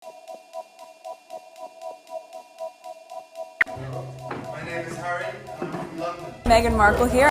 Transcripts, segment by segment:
My name is Harry, I'm from London. Meghan Markle here.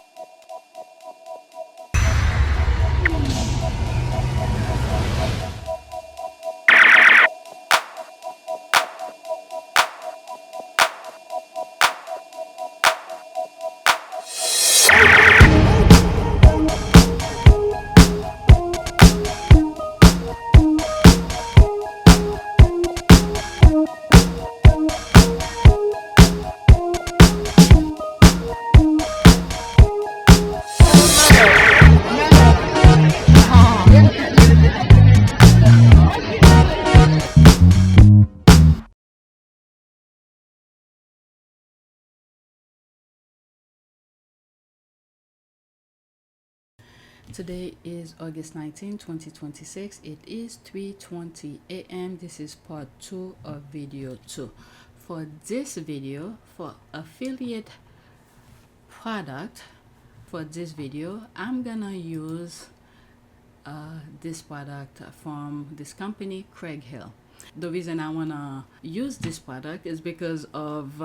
Today is August 19, 2026. It is 3:20 a.m. This is part 2 of video 2. For this video, for affiliate product, for this video, I'm gonna use this product from this company, Craig Hill. The reason I wanna use this product is because of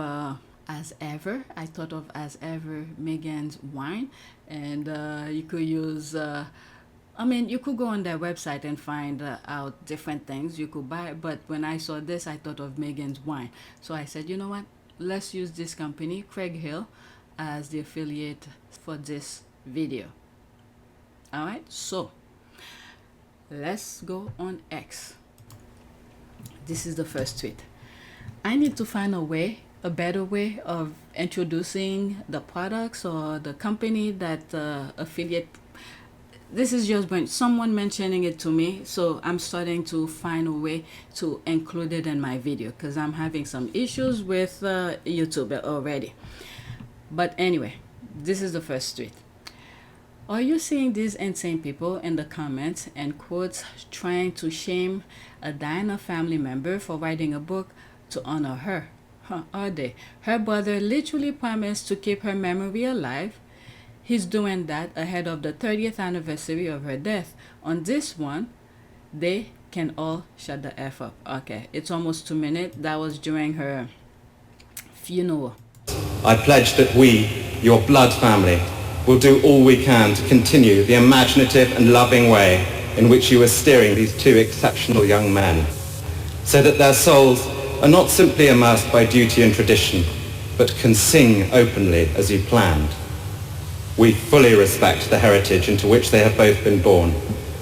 As Ever. I thought of As Ever Megan's wine, and you could use you could go on their website and find out different things you could buy, but when I saw this, I thought of Megan's wine. So I said, you know what, let's use this company, Craig Hill, as the affiliate for this video. All right, so let's go on X. This is the first tweet. I need to find a better way of introducing the products or the company that affiliate. This is just when someone mentioning it to me, so I'm starting to find a way to include it in my video because I'm having some issues with YouTube already. But anyway, this is the first tweet. Are you seeing these insane people in the comments and quotes trying to shame a Diana family member for writing a book to honor her? Are they? Her brother literally promised to keep her memory alive. He's doing that ahead of the 30th anniversary of her death. On this one, they can all shut the F up. Okay, it's almost 2 minutes. That was during her funeral. I pledge that we, your blood family, will do all we can to continue the imaginative and loving way in which you are steering these two exceptional young men, so that their souls are not simply immersed by duty and tradition, but can sing openly as you planned. We fully respect the heritage into which they have both been born,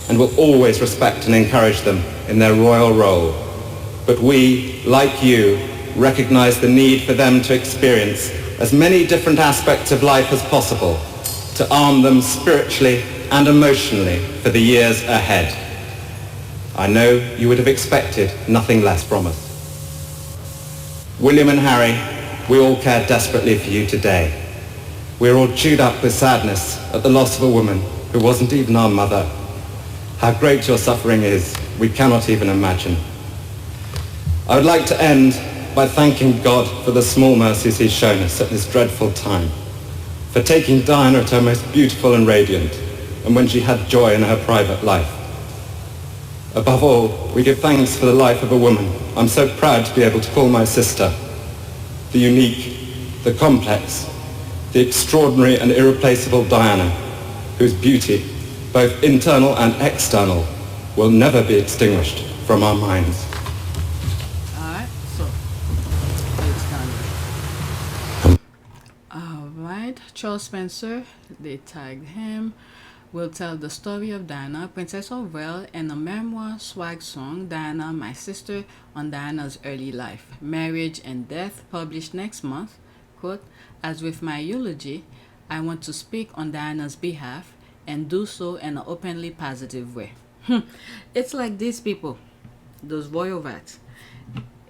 and will always respect and encourage them in their royal role. But we, like you, recognize the need for them to experience as many different aspects of life as possible, to arm them spiritually and emotionally for the years ahead. I know you would have expected nothing less from us. William and Harry, we all care desperately for you today. We're all chewed up with sadness at the loss of a woman who wasn't even our mother. How great your suffering is, we cannot even imagine. I would like to end by thanking God for the small mercies he's shown us at this dreadful time, for taking Diana at her most beautiful and radiant, and when she had joy in her private life. Above all, we give thanks for the life of a woman I'm so proud to be able to call my sister, the unique, the complex, the extraordinary and irreplaceable Diana, whose beauty, both internal and external, will never be extinguished from our minds. Alright, so it's done. Alright, Charles Spencer, they tagged him. Will tell the story of Diana, Princess of Wales, and a memoir swag song, Diana, My Sister, on Diana's early life, marriage, and death, published next month. Quote, as with my eulogy, I want to speak on Diana's behalf and do so in an openly positive way. It's like these people, those royal rats.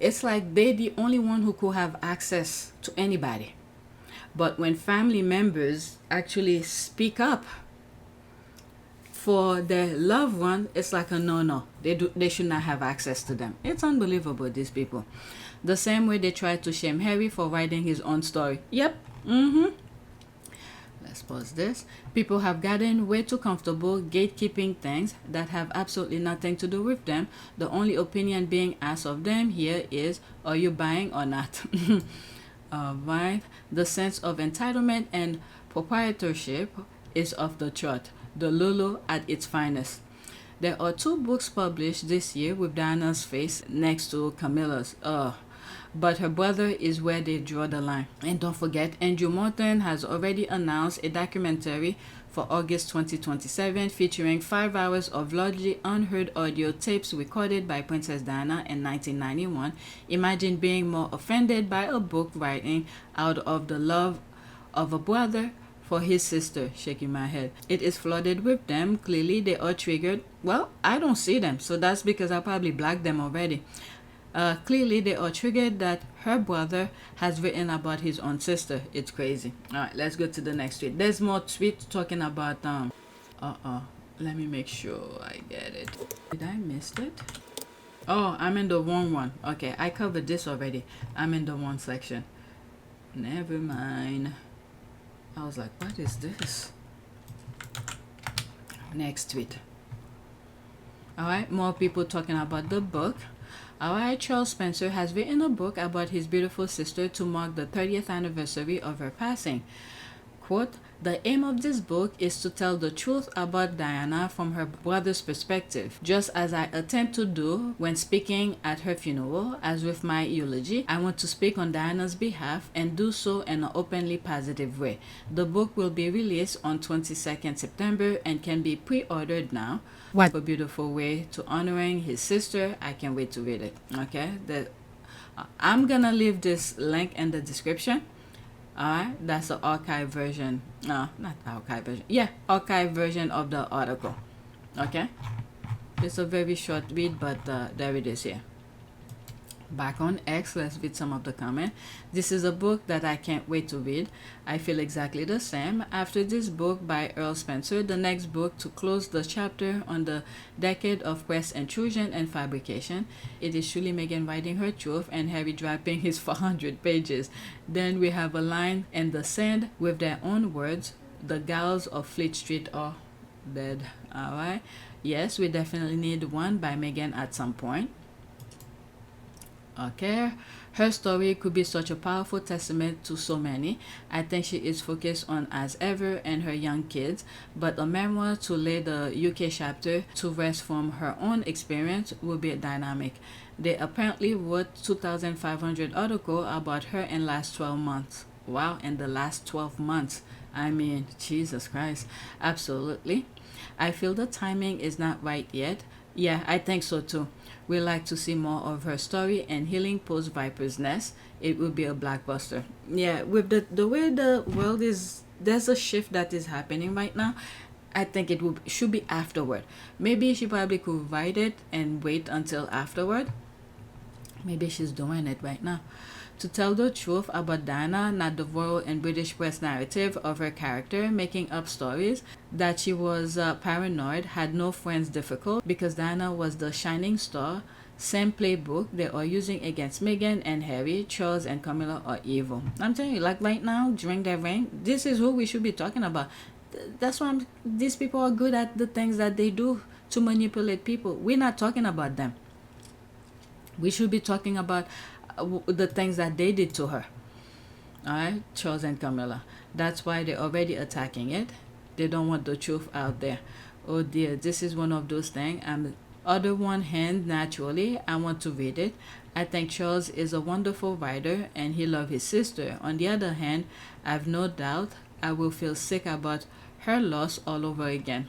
It's like they're the only one who could have access to anybody. But when family members actually speak up for their loved one, it's like a no. They should not have access to them. It's unbelievable, these people. The same way they tried to shame Harry for writing his own story. Yep. Let's pause this. People have gotten way too comfortable gatekeeping things that have absolutely nothing to do with them. The only opinion being asked of them here is, are you buying or not? Right. The sense of entitlement and proprietorship is off the chart. The Lulu at its finest. There are 2 books published this year with Diana's face next to Camilla's. But her brother is where they draw the line. And don't forget, Andrew Morton has already announced a documentary for August 2027 featuring 5 hours of largely unheard audio tapes recorded by Princess Diana in 1991. Imagine being more offended by a book writing out of the love of a brother for his sister. Shaking my head. It is flooded with them. Clearly they are triggered. Well, I don't see them, so that's because I probably blocked them already. Clearly they are triggered that her brother has written about his own sister. It's crazy. All right, let's go to the next tweet. There's more tweets talking about let me make sure I get it. Did I miss it? Oh, I'm in the wrong one. Okay, I covered this already. I'm in the wrong section. Never mind. I was like, what is this? Next tweet. All right, more people talking about the book. Alright, Charles Spencer has written a book about his beautiful sister to mark the 30th anniversary of her passing. Quote, the aim of this book is to tell the truth about Diana from her brother's perspective, just as I attempt to do when speaking at her funeral. As with my eulogy, I want to speak on Diana's behalf and do so in an openly positive way. The book will be released on 22nd September and can be pre-ordered now. What a beautiful way to honoring his sister. I can't wait to read it. Okay, I'm gonna leave this link in the description. Alright, that's the archive version. No, not archive version. Yeah, archive version of the article. Okay, it's a very short read, but there it is here. Back on X, let's read some of the comment. This is a book that I can't wait to read. I feel exactly the same. After this book by Earl Spencer, the next book to close the chapter on the decade of press intrusion and fabrication. It is truly Meghan writing her truth and Harry dropping his 400 pages. Then we have a line in the sand with their own words. The gals of Fleet Street are dead. Alright. Yes, we definitely need one by Meghan at some point. Okay, her story could be such a powerful testament to so many. I think she is focused on as ever and her young kids, but a memoir to lay the UK chapter to rest from her own experience will be dynamic. They apparently wrote 2,500 articles about her in last 12 months. Wow, in the last 12 months. I mean, Jesus Christ. Absolutely. I feel the timing is not right yet. Yeah, I think so too. We like to see more of her story and healing post Viper's Nest. It will be a blockbuster. Yeah, with the way the world is, there's a shift that is happening right now. I think should be afterward. Maybe she probably could write it and wait until afterward. Maybe she's doing it right now. To tell the truth about Diana, not the royal and British press narrative of her character, making up stories that she was paranoid, had no friends difficult, because Diana was the shining star. Same playbook they are using against Meghan and Harry. Charles and Camilla are evil. I'm telling you, like right now, during their reign, this is who we should be talking about. That's why these people are good at the things that they do to manipulate people. We're not talking about them. We should be talking about the things that they did to her. Alright, Charles and Camilla. That's why they're already attacking it. They don't want the truth out there. Oh dear, this is one of those things. On the one hand, naturally, I want to read it. I think Charles is a wonderful writer and he loves his sister. On the other hand, I've no doubt I will feel sick about her loss all over again.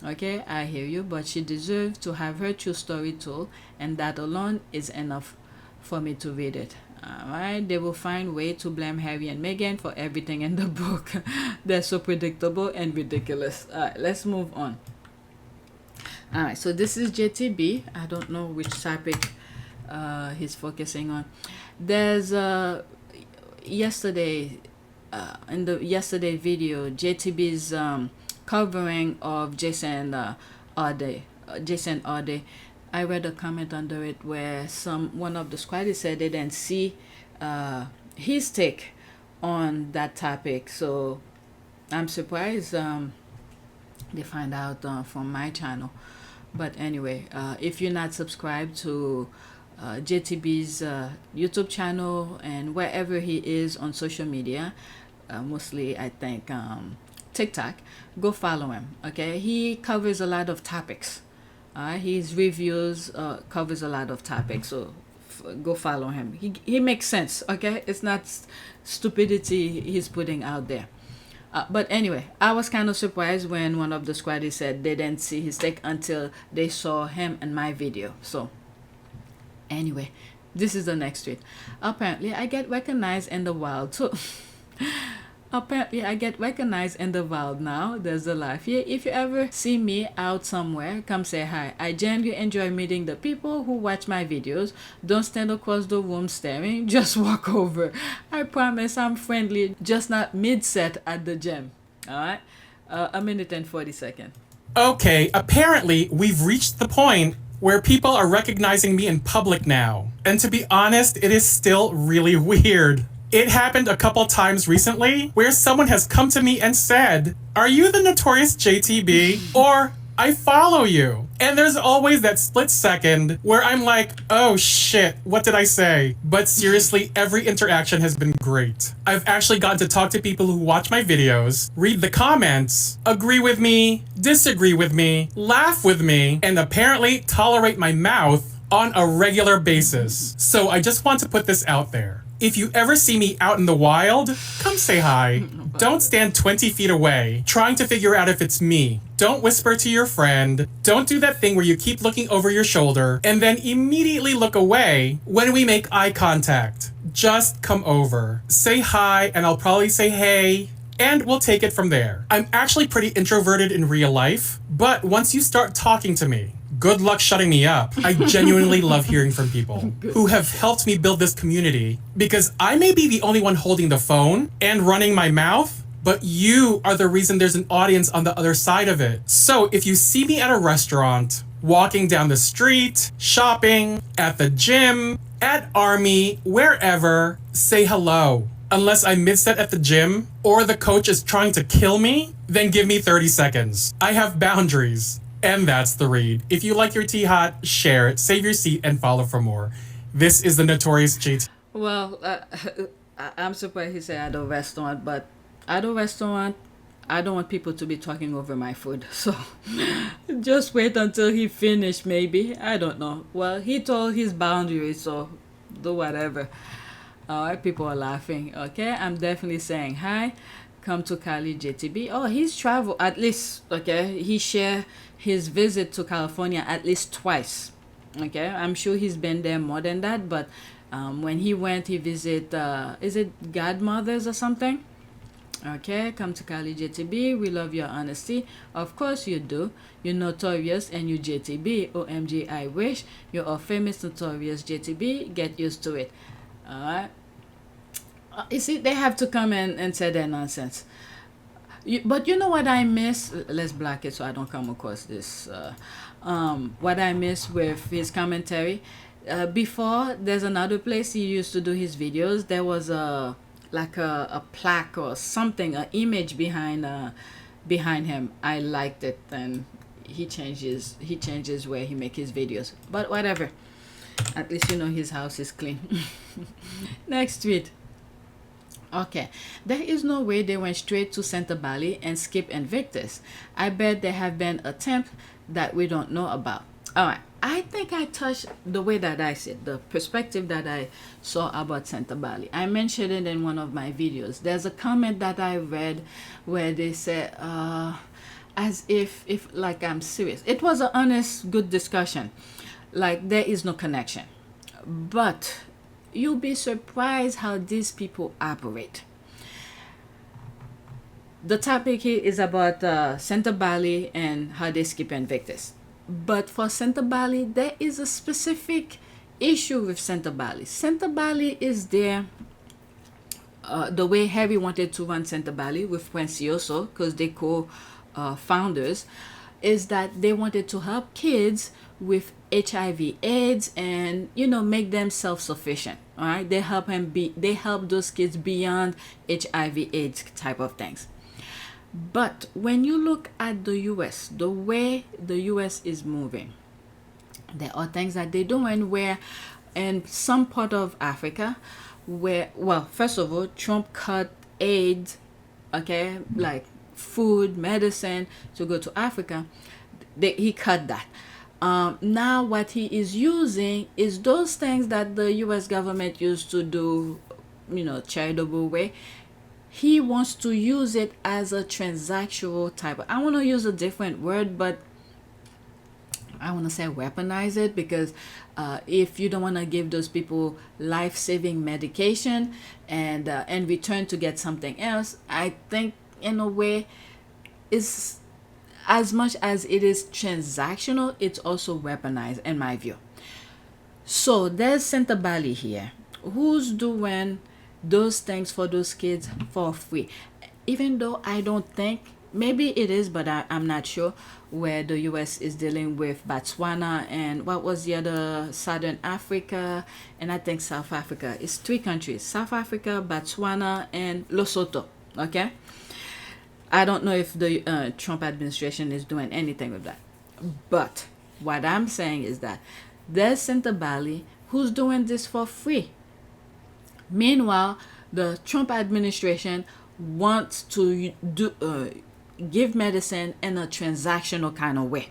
Okay, I hear you, but she deserves to have her true story told, and that alone is enough for me to read it. Alright, they will find way to blame Harry and Meghan for everything in the book. They're so predictable and ridiculous. Alright, let's move on. Alright, so this is JTB. I don't know which topic he's focusing on. There's yesterday in the yesterday video, JTB's covering of Jason Ade. I read a comment under it where one of the squaddies said they didn't see his take on that topic. So I'm surprised they find out from my channel. But anyway, if you're not subscribed to JTB's YouTube channel and wherever he is on social media, mostly I think TikTok, go follow him. Okay, he covers a lot of topics. His reviews covers a lot of topics, so go follow him. He makes sense. Okay, it's not stupidity he's putting out there. But anyway, I was kind of surprised when one of the squaddies said they didn't see his take until they saw him in my video. So anyway, this is the next tweet. Apparently I get recognized in the wild too. Apparently I get recognized in the wild now. There's a laugh. Yeah, if you ever see me out somewhere, come say hi. I genuinely enjoy meeting the people who watch my videos. Don't stand across the room staring, just walk over. I promise I'm friendly, just not mid-set at the gym. Alright, a minute and 40 seconds. Okay, apparently we've reached the point where people are recognizing me in public now. And to be honest, it is still really weird. It happened a couple times recently where someone has come to me and said, "Are you the notorious JTB?" or "I follow you." And there's always that split second where I'm like, oh shit, what did I say? But seriously, every interaction has been great. I've actually gotten to talk to people who watch my videos, read the comments, agree with me, disagree with me, laugh with me, and apparently tolerate my mouth on a regular basis. So I just want to put this out there. If you ever see me out in the wild, come say hi. Don't stand 20 feet away, trying to figure out if it's me. Don't whisper to your friend. Don't do that thing where you keep looking over your shoulder and then immediately look away when we make eye contact. Just come over. Say hi, and I'll probably say hey, and we'll take it from there. I'm actually pretty introverted in real life, but once you start talking to me, good luck shutting me up. I genuinely love hearing from people who have helped me build this community, because I may be the only one holding the phone and running my mouth, but you are the reason there's an audience on the other side of it. So if you see me at a restaurant, walking down the street, shopping, at the gym, at Army, wherever, say hello. Unless I'm mid-set at the gym or the coach is trying to kill me, then give me 30 seconds. I have boundaries. And that's the read. If you like your tea hot, share it, save your seat, and follow for more. This is the Notorious JT. Well, I'm surprised he said at a restaurant, but at a restaurant, I don't want people to be talking over my food. So just wait until he finished, maybe. I don't know. Well, he told his boundaries, so do whatever. All right, people are laughing. Okay, I'm definitely saying hi. Come to Cali, JTB. Oh, he's traveled at least. Okay, he shared his visit to California at least twice. Okay, I'm sure he's been there more than that, but when he went, he visit is it godmothers or something? Okay, come to Cali, JTB. We love your honesty. Of course you do. You're notorious and you JTB. OMG, I wish. You're a famous notorious JTB. Get used to it. Alright. You see, they have to come in and say their nonsense. But you know what I miss? Let's block it so I don't come across this. What I miss with his commentary. Before, there's another place he used to do his videos. There was a plaque or something, an image behind him. I liked it, and he changes where he make his videos. But whatever. At least you know his house is clean. Next tweet. Okay, there is no way they went straight to Sentabale and skip Invictus. I bet there have been attempts that we don't know about. Alright, I think I touched the way that I said, the perspective that I saw about Sentabale. I mentioned it in one of my videos. There's a comment that I read where they said, as if like I'm serious. It was an honest, good discussion. Like there is no connection. But you'll be surprised how these people operate. The topic here is about Sentabale and how they skip Invictus. But for Sentabale, there is a specific issue with Sentabale. Sentabale is there the way Harry wanted to run Sentabale with Precioso, because they co-founders, is that they wanted to help kids with HIV/AIDS and make them self-sufficient. All right, they help those kids beyond HIV/AIDS type of things. But when you look at the US, the way the US is moving, there are things that they're doing where in some part of Africa where, well, first of all, Trump cut aid, okay, like food, medicine to go to Africa. He cut that. Now what he is using is those things that the US government used to do, charitable way. He wants to use it as a transactional type. I want to use a different word, but I want to say weaponize it, because if you don't want to give those people life-saving medication and in return to get something else, I think in a way is, as much as it is transactional, it's also weaponized in my view. So there's Sentabale here, who's doing those things for those kids for free, even though I don't think, maybe it is, but I'm not sure, where the US is dealing with Botswana and what was the other, Southern Africa, and I think South Africa. It's 3 countries: South Africa, Botswana, and Lesotho. Okay, I don't know if the Trump administration is doing anything with that, but what I'm saying is that there's Sentabale who's doing this for free. Meanwhile, the Trump administration wants to give medicine in a transactional kind of way.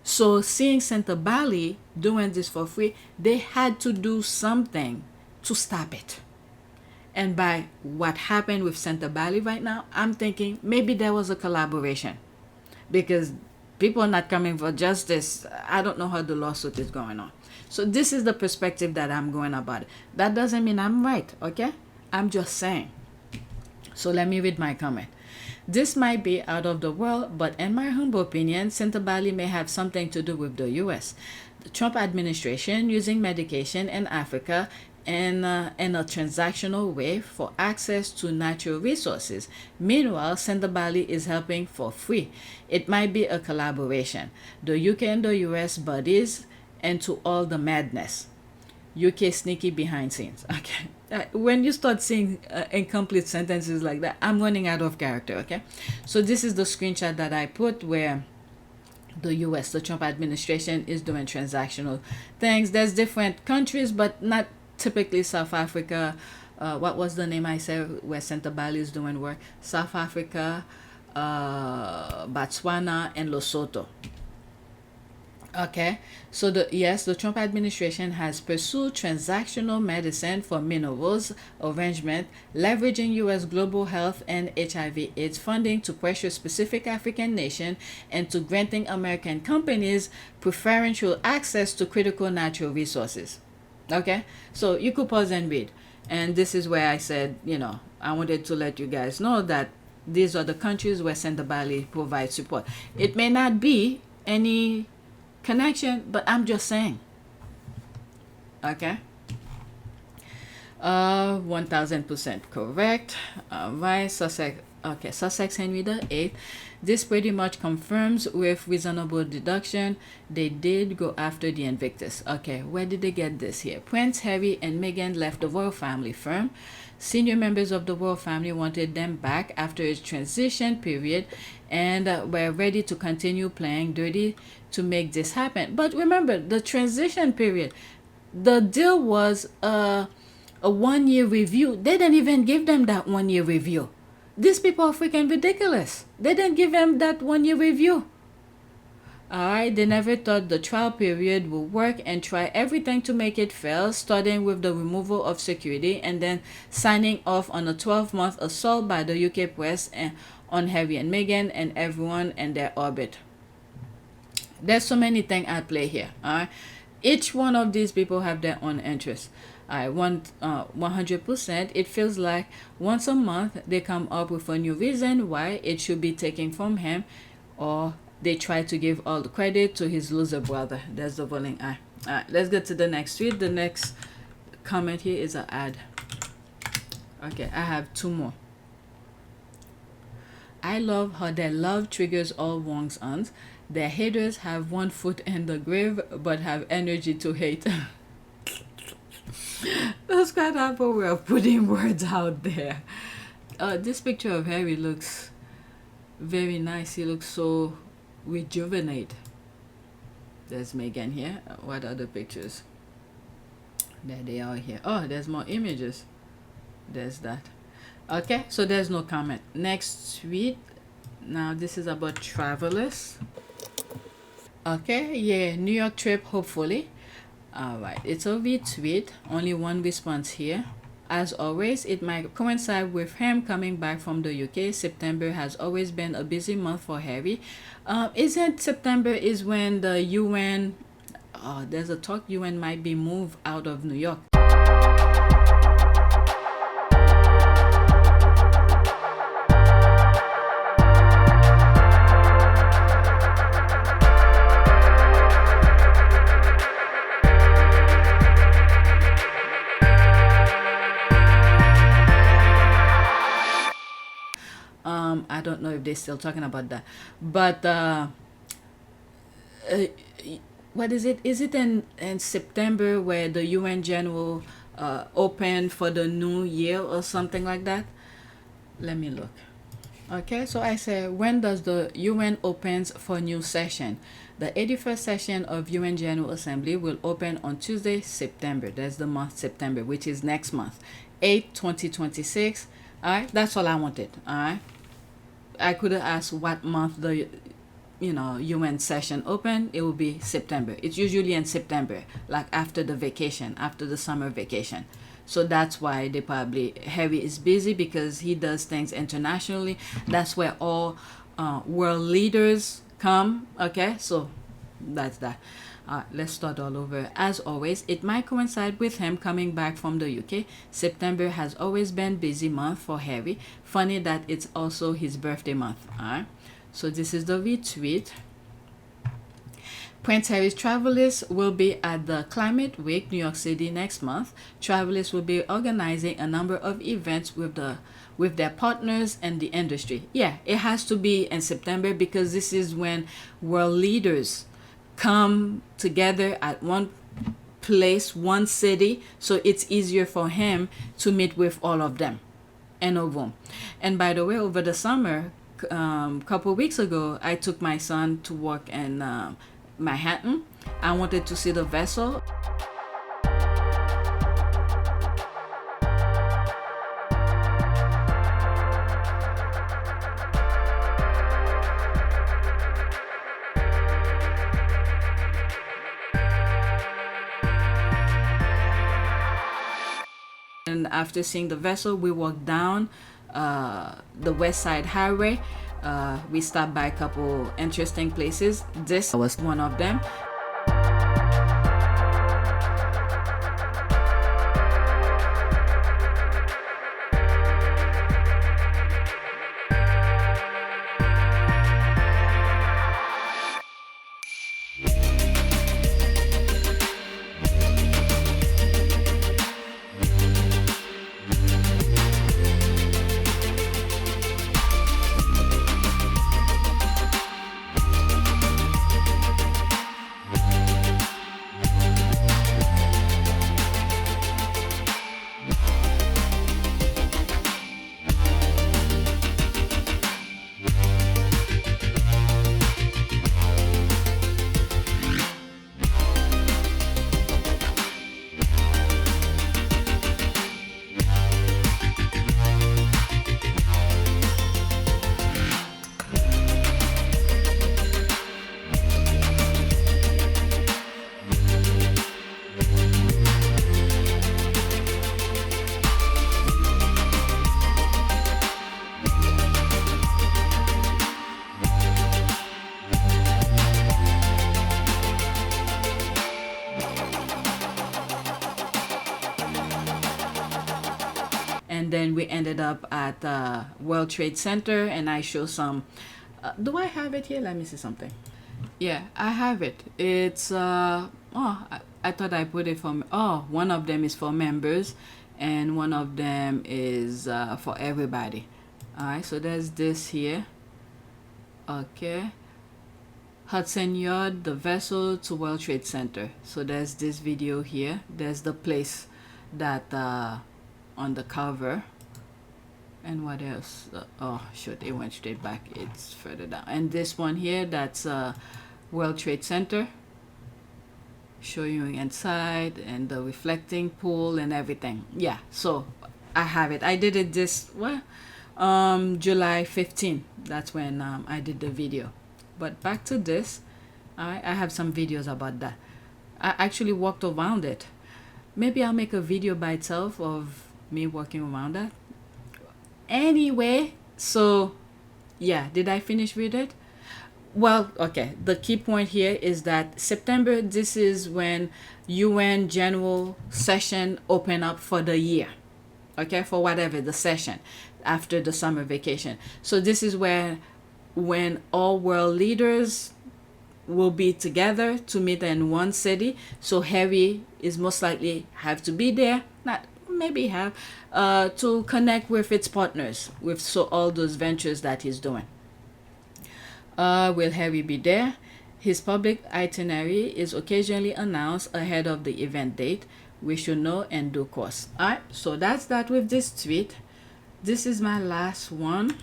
So seeing Sentabale doing this for free, they had to do something to stop it. And by what happened with Sentabale right now, I'm thinking maybe there was a collaboration, because people are not coming for justice. I don't know how the lawsuit is going on. So this is the perspective that I'm going about it. That doesn't mean I'm right, okay? I'm just saying. So let me read my comment. This might be out of the world, but in my humble opinion, Sentabale may have something to do with the US. The Trump administration using medication in Africa in a transactional way for access to natural resources. Meanwhile, Sentabale is helping for free. It might be a collaboration. The UK and the US buddies into all the madness. UK sneaky behind scenes. Okay. When you start seeing incomplete sentences like that, I'm running out of character. Okay. So this is the screenshot that I put where the US, the Trump administration, is doing transactional things. There's different countries, but not typically South Africa. What was the name I said where Sentabale is doing work? South Africa, Botswana, and Lesotho. Okay, so the Trump administration has pursued transactional medicine for minerals arrangement, leveraging U.S. global health and HIV/AIDS funding to pressure specific African nations into granting American companies preferential access to critical natural resources. Okay, so you could pause and read. And this is where I said, I wanted to let you guys know that these are the countries where Sentabale provides support. It may not be any connection, but I'm just saying. Okay. 1000% correct. Right. Sussex. Okay. Sussex Henry the 8th. This pretty much confirms with reasonable deduction they did go after the Invictus. Okay, where did they get this here? Prince Harry and Meghan left the royal family firm. Senior members of the royal family wanted them back after its transition period and were ready to continue playing dirty to make this happen. But remember, the transition period, the deal was a 1-year review. They didn't even give them that 1-year review. These people are freaking ridiculous. They didn't give them that 1-year review. Alright, they never thought the trial period would work and try everything to make it fail, starting with the removal of security and then signing off on a 12-month assault by the UK press on Harry and Meghan and everyone in their orbit. There's so many things at play here. Alright, each one of these people have their own interests. I want 100%. It feels like once a month they come up with a new reason why it should be taken from him, or they try to give all the credit to his loser brother. There's the rolling eye. All right, let's get to the next tweet. The next comment here is an ad. Okay, I have 2 more. I love how their love triggers all wrongs aunts. Their haters have 1 foot in the grave but have energy to hate. That's quite a way of putting words out there. This picture of Harry looks Very nice. He looks so rejuvenate. There's Megan here. What other pictures? There they are here. Oh, there's more images. There's that. Okay, so there's no comment. Next tweet. Now this is about Travalyst. Okay, yeah, New York trip, hopefully. All right, it's a retweet. Only one response here. As always, it might coincide with him coming back from the UK. September has always been a busy month for Harry. Isn't September is when the UN, there's a talk UN might be moved out of New York. I don't know if they're still talking about that, but what is it? Is it in September where the UN General opened for the new year or something like that? Let me look. Okay, so I say, when does the UN opens for new session? The 81st session of UN General Assembly will open on Tuesday, September. That's the month September, which is next month, 8, 2026. All right, that's all I wanted. All right. I could have asked what month the UN session open. It will be September. It's usually in September, like after the vacation, after the summer vacation. So that's why they probably, Harry is busy because he does things internationally. That's where all world leaders come. Okay, so that's that. Let's start all over. As always, it might coincide with him coming back from the UK. September has always been busy month for Harry. Funny that it's also his birthday month. Alright, so this is the retweet. Prince Harry's Travalyst will be at the Climate Week, New York City next month. Travalyst will be organizing a number of events with their partners and the industry. Yeah, it has to be in September because this is when world leaders come together at one place, one city, so it's easier for him to meet with all of them in a room. And by the way, over the summer, couple weeks ago, I took my son to work in Manhattan. I wanted to see the vessel. And after seeing the vessel, we walked down the West Side Highway. We stopped by a couple interesting places. This was one of them. And then we ended up at World Trade Center, and I show some. Do I have it here? Let me see something. Yeah, I have it. It's I thought I put it for. One of them is for members, and one of them is for everybody. All right, so there's this here. Okay. Hudson Yard, the vessel to World Trade Center. So there's this video here. There's the place that on the cover. And what else? Oh shoot, it went straight back. It's further down. And this one here, that's World Trade Center, showing you inside and the reflecting pool and everything. Yeah, so I have it. I did it this July 15th. That's when I did the video. But back to this, I have some videos about that. I actually walked around it. Maybe I'll make a video by itself of me walking around that. Anyway, so yeah, did I finish with it? Well, okay, the key point here is that September, this is when UN General Session open up for the year, okay, for whatever the session after the summer vacation. So this is where when all world leaders will be together to meet in one city. So Harry is most likely have to be there, not maybe have, to connect with its partners with so all those ventures that he's doing. Will Harry be there? His public itinerary is occasionally announced ahead of the event date. We should know in due course. Alright, so that's that with this tweet. This is my last one.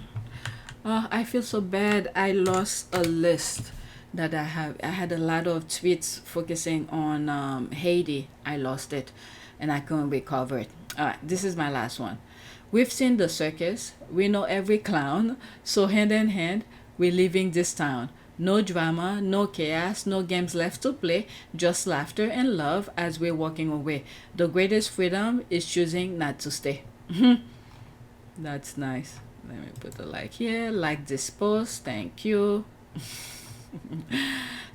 I feel so bad. I lost a list that I have. I had a lot of tweets focusing on Haiti. I lost it and I couldn't recover it. Alright, this is my last one. We've seen the circus. We know every clown. So hand in hand, we're leaving this town. No drama, no chaos, no games left to play, just laughter and love as we're walking away. The greatest freedom is choosing not to stay. That's nice. Let me put a like here. Like this post. Thank you.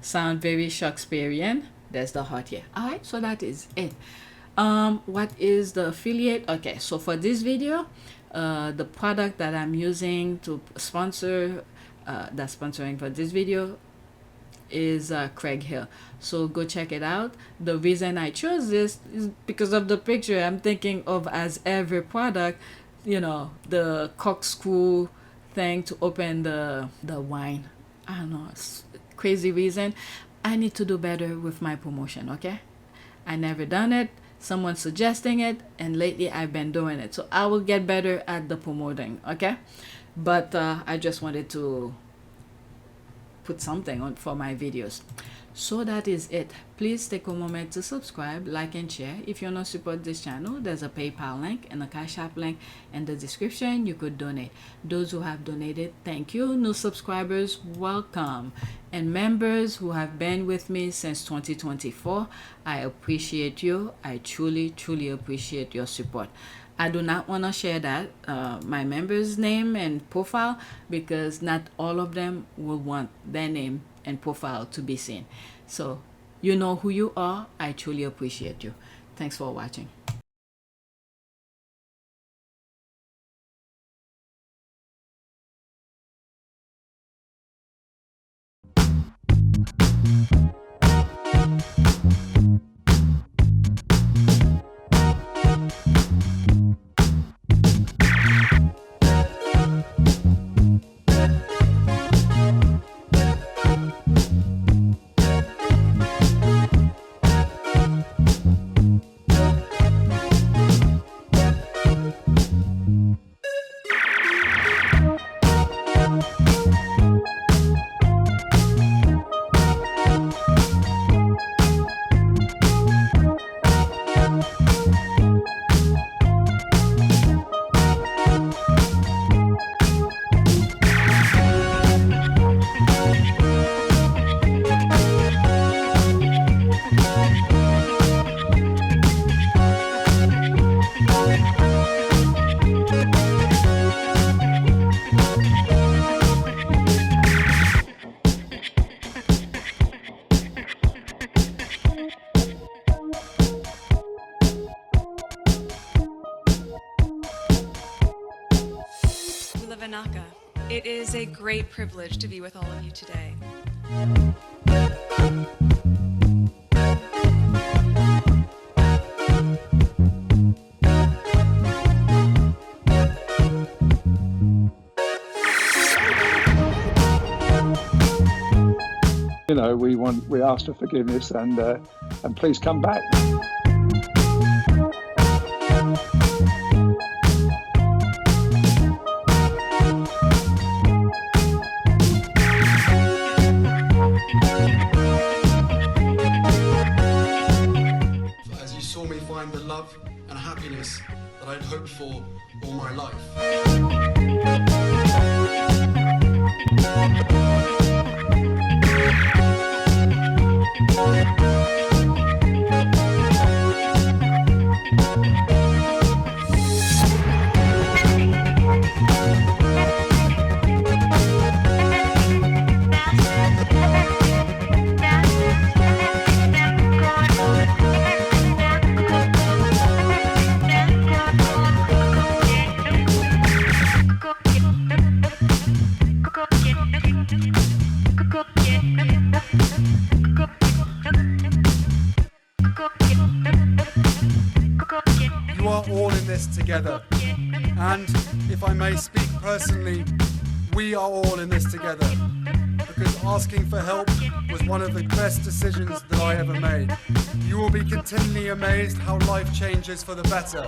Sound very Shakespearean. There's the heart here. Alright, so that is it. What is the affiliate? Okay, so for this video, the product that I'm using to sponsor, that's sponsoring for this video, is Craig Hill. So go check it out. The reason I chose this is because of the picture. I'm thinking of as every product, you know, the corkscrew thing to open the wine. I don't know, it's crazy reason. I need to do better with my promotion, okay? I never done it. Someone suggesting it, and lately I've been doing it. So I will get better at the promoting, okay? But I just wanted to put something on for my videos. So that is it. Please take a moment to subscribe, like, and share. If you want to support this channel, there's a PayPal link and a Cash App link in the description. You could donate. Those who have donated, thank you. New subscribers, welcome. And members who have been with me since 2024, I appreciate you. I truly, truly appreciate your support. I do not want to share that, my members' name and profile, because not all of them will want their name and profile to be seen. So you know who you are. I truly appreciate you. Thanks for watching. It is a great privilege to be with all of you today. You know, we ask for forgiveness and please come back. and happiness that I'd hoped for all my life. You are all in this together, and if I may speak personally, we are all in this together, because asking for help was one of the best decisions that I ever made. You will be continually amazed how life changes for the better